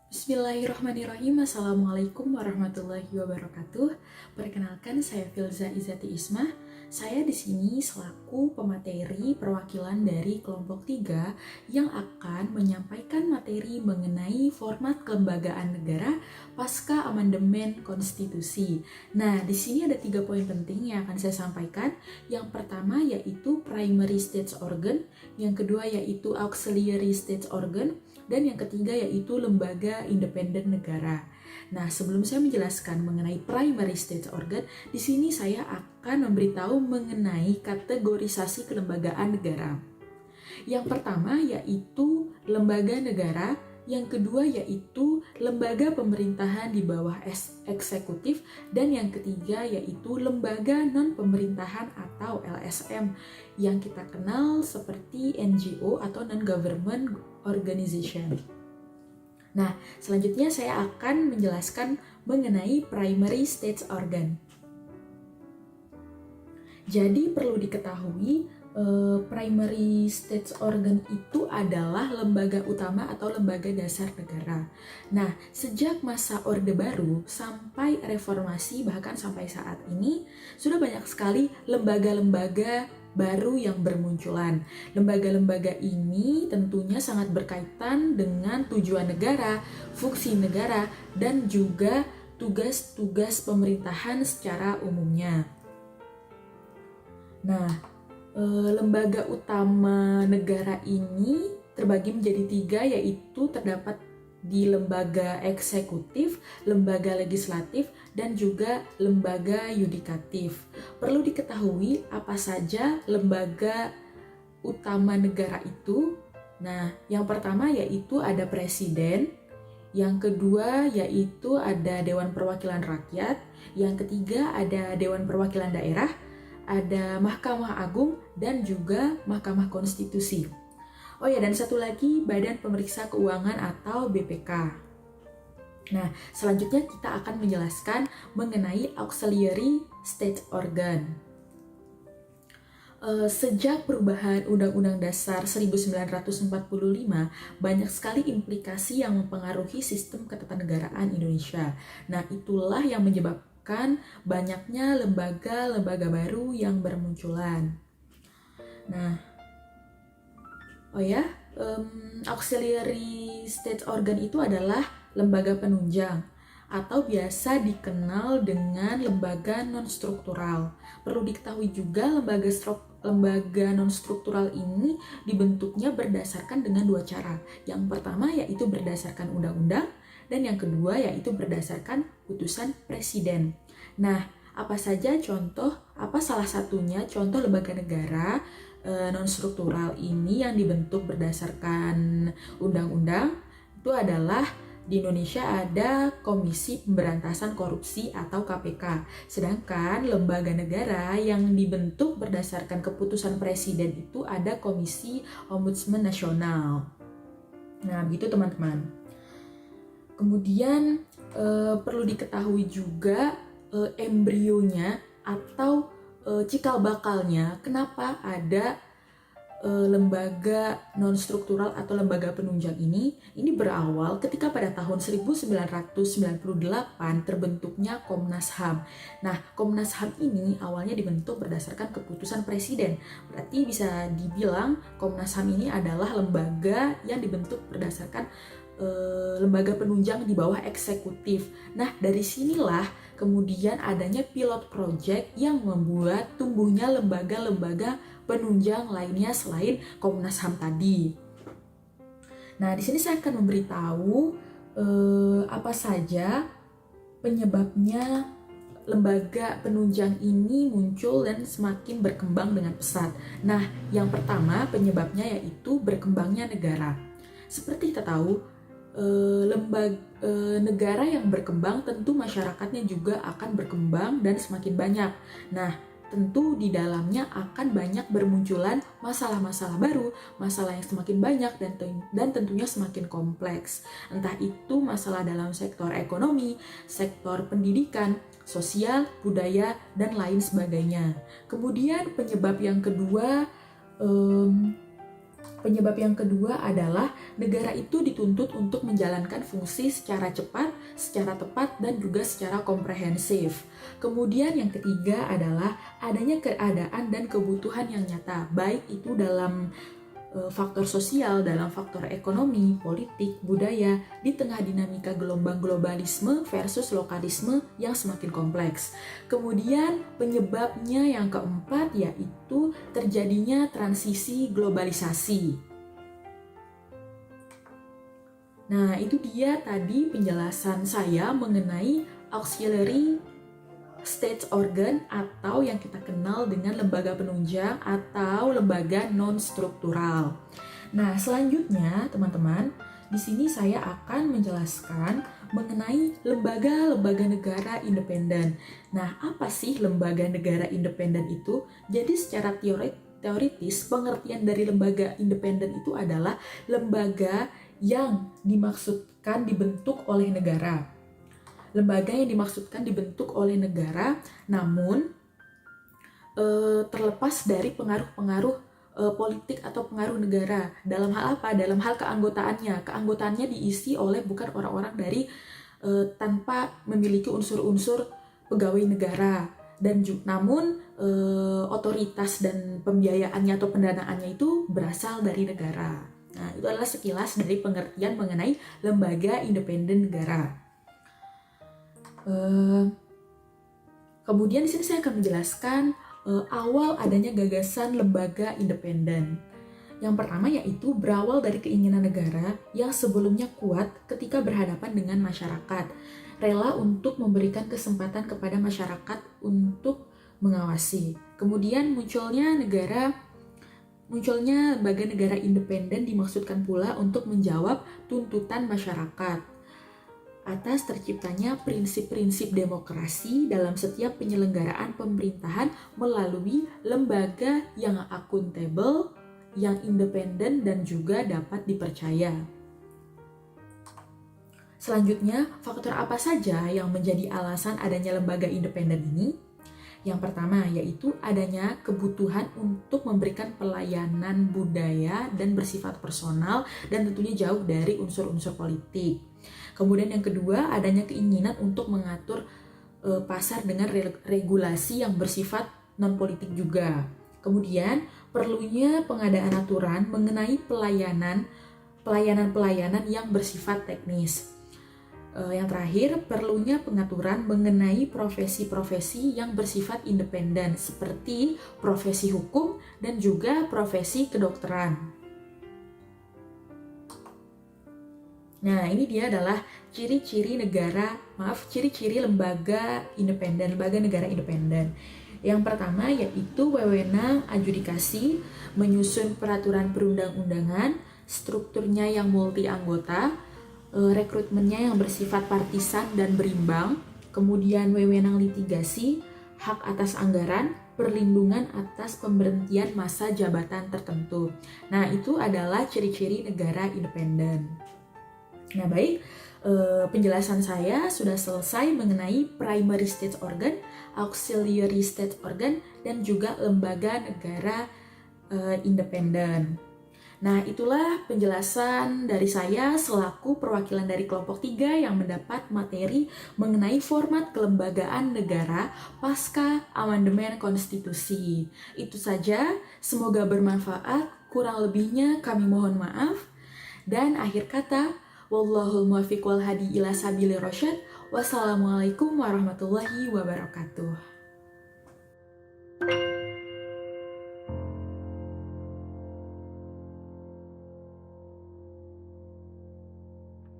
Bismillahirrahmanirrahim. Assalamualaikum warahmatullahi wabarakatuh. Perkenalkan, saya Filza Izati Ismah. Saya di sini selaku pemateri perwakilan dari kelompok 3 yang akan menyampaikan materi mengenai format kelembagaan negara pasca amandemen konstitusi. Nah, di sini ada 3 poin penting yang akan saya sampaikan. Yang pertama yaitu primary state organ, yang kedua yaitu auxiliary state organ, dan yang ketiga yaitu lembaga independen negara. Nah, sebelum saya menjelaskan mengenai primary state organ, di sini saya akan memberitahu mengenai kategorisasi kelembagaan negara. Yang pertama yaitu lembaga negara, yang kedua yaitu lembaga pemerintahan di bawah eksekutif, dan yang ketiga yaitu lembaga non-pemerintahan atau LSM yang kita kenal seperti NGO atau non-government organization. Nah, selanjutnya saya akan menjelaskan mengenai primary state organ. Jadi perlu diketahui primary state organ itu adalah lembaga utama atau lembaga dasar negara. Nah, sejak masa Orde Baru sampai reformasi bahkan sampai saat ini sudah banyak sekali lembaga-lembaga baru yang bermunculan. Lembaga-lembaga ini tentunya sangat berkaitan dengan tujuan negara, fungsi negara, dan juga tugas-tugas pemerintahan secara umumnya. Nah, lembaga utama negara ini terbagi menjadi 3, yaitu terdapat di lembaga eksekutif, lembaga legislatif, dan juga lembaga yudikatif. Perlu diketahui apa saja lembaga utama negara itu. Nah, yang pertama yaitu ada presiden, yang kedua yaitu ada Dewan Perwakilan Rakyat, yang ketiga ada Dewan Perwakilan Daerah, ada Mahkamah Agung, dan juga Mahkamah Konstitusi. Oh ya, dan satu lagi Badan Pemeriksa Keuangan atau BPK. Nah, selanjutnya kita akan menjelaskan mengenai auxiliary state organ. Sejak perubahan Undang-Undang Dasar 1945, banyak sekali implikasi yang mempengaruhi sistem ketatanegaraan Indonesia. Nah, itulah yang menyebabkan banyaknya lembaga-lembaga baru yang bermunculan. Nah, auxiliary state organ itu adalah lembaga penunjang atau biasa dikenal dengan lembaga non-struktural. Perlu diketahui juga lembaga non-struktural ini dibentuknya berdasarkan dengan 2 cara. Yang pertama yaitu berdasarkan undang-undang, dan yang kedua yaitu berdasarkan putusan presiden. Nah, apa salah satunya contoh lembaga negara non-struktural ini yang dibentuk berdasarkan undang-undang? Itu adalah di Indonesia ada Komisi Pemberantasan Korupsi atau KPK. Sedangkan lembaga negara yang dibentuk berdasarkan keputusan presiden itu ada Komisi Ombudsman Nasional. Nah, begitu teman-teman. Kemudian perlu diketahui juga embrionya atau cikal bakalnya kenapa ada lembaga non-struktural atau lembaga penunjang ini berawal ketika pada tahun 1998 terbentuknya Komnas HAM. Nah, Komnas HAM ini awalnya dibentuk berdasarkan keputusan presiden. Berarti bisa dibilang Komnas HAM ini adalah lembaga yang dibentuk berdasarkan lembaga penunjang di bawah eksekutif. Nah, dari sinilah kemudian adanya pilot project yang membuat tumbuhnya lembaga-lembaga penunjang lainnya selain Komnas HAM tadi. Nah, di sini saya akan memberitahu apa saja penyebabnya lembaga penunjang ini muncul dan semakin berkembang dengan pesat. Nah, yang pertama penyebabnya yaitu berkembangnya negara. Seperti kita tahu, negara yang berkembang tentu masyarakatnya juga akan berkembang dan semakin banyak. Nah, tentu di dalamnya akan banyak bermunculan masalah-masalah baru, masalah yang semakin banyak dan tentunya semakin kompleks. Entah itu masalah dalam sektor ekonomi, sektor pendidikan, sosial, budaya, dan lain sebagainya. Kemudian penyebab yang kedua Penyebab yang kedua adalah negara itu dituntut untuk menjalankan fungsi secara cepat, secara tepat, dan juga secara komprehensif. Kemudian yang ketiga adalah adanya keadaan dan kebutuhan yang nyata, baik itu dalam faktor sosial, dalam faktor ekonomi, politik, budaya, di tengah dinamika gelombang globalisme versus lokalisme yang semakin kompleks. Kemudian penyebabnya yang keempat yaitu terjadinya transisi globalisasi. Nah, itu dia tadi penjelasan saya mengenai auxiliary state organ atau yang kita kenal dengan lembaga penunjang atau lembaga non-struktural. Nah, selanjutnya teman-teman, di sini saya akan menjelaskan mengenai lembaga-lembaga negara independen. Nah, apa sih lembaga negara independen itu? Jadi secara teoritis, pengertian dari lembaga independen itu adalah lembaga yang dimaksudkan dibentuk oleh negara. Lembaga yang dimaksudkan dibentuk oleh negara, namun terlepas dari pengaruh-pengaruh politik atau pengaruh negara. Dalam hal apa? Dalam hal keanggotaannya. Keanggotaannya diisi oleh bukan orang-orang dari tanpa memiliki unsur-unsur pegawai negara. Dan namun otoritas dan pembiayaannya atau pendanaannya itu berasal dari negara. Nah, itu adalah sekilas dari pengertian mengenai lembaga independen negara. Kemudian di sini saya akan menjelaskan awal adanya gagasan lembaga independen. Yang pertama yaitu berawal dari keinginan negara yang sebelumnya kuat ketika berhadapan dengan masyarakat, rela untuk memberikan kesempatan kepada masyarakat untuk mengawasi. Kemudian munculnya lembaga negara independen dimaksudkan pula untuk menjawab tuntutan masyarakat atas terciptanya prinsip-prinsip demokrasi dalam setiap penyelenggaraan pemerintahan melalui lembaga yang akuntabel, yang independen, dan juga dapat dipercaya. Selanjutnya, faktor apa saja yang menjadi alasan adanya lembaga independen ini? Yang pertama yaitu adanya kebutuhan untuk memberikan pelayanan budaya dan bersifat personal dan tentunya jauh dari unsur-unsur politik. Kemudian yang kedua adanya keinginan untuk mengatur pasar dengan regulasi yang bersifat non-politik juga. Kemudian perlunya pengadaan aturan mengenai pelayanan yang bersifat teknis. Yang terakhir, perlunya pengaturan mengenai profesi-profesi yang bersifat independen seperti profesi hukum dan juga profesi kedokteran. Nah, ini dia adalah ciri-ciri lembaga independen, lembaga negara independen. Yang pertama yaitu wewenang adjudikasi, menyusun peraturan perundang-undangan, strukturnya yang multi anggota, rekrutmennya yang bersifat partisan dan berimbang, kemudian wewenang litigasi, hak atas anggaran, perlindungan atas pemberhentian masa jabatan tertentu. Nah, itu adalah ciri-ciri negara independen. Nah, baik, penjelasan saya sudah selesai mengenai primary state organ, auxiliary state organ, dan juga lembaga negara independen. Nah, itulah penjelasan dari saya selaku perwakilan dari kelompok 3 yang mendapat materi mengenai format kelembagaan negara pasca amandemen konstitusi. Itu saja, semoga bermanfaat, kurang lebihnya kami mohon maaf. Dan akhir kata, wallahul muwaffiq wal hadi ila sabili rasyad. Wassalamualaikum warahmatullahi wabarakatuh.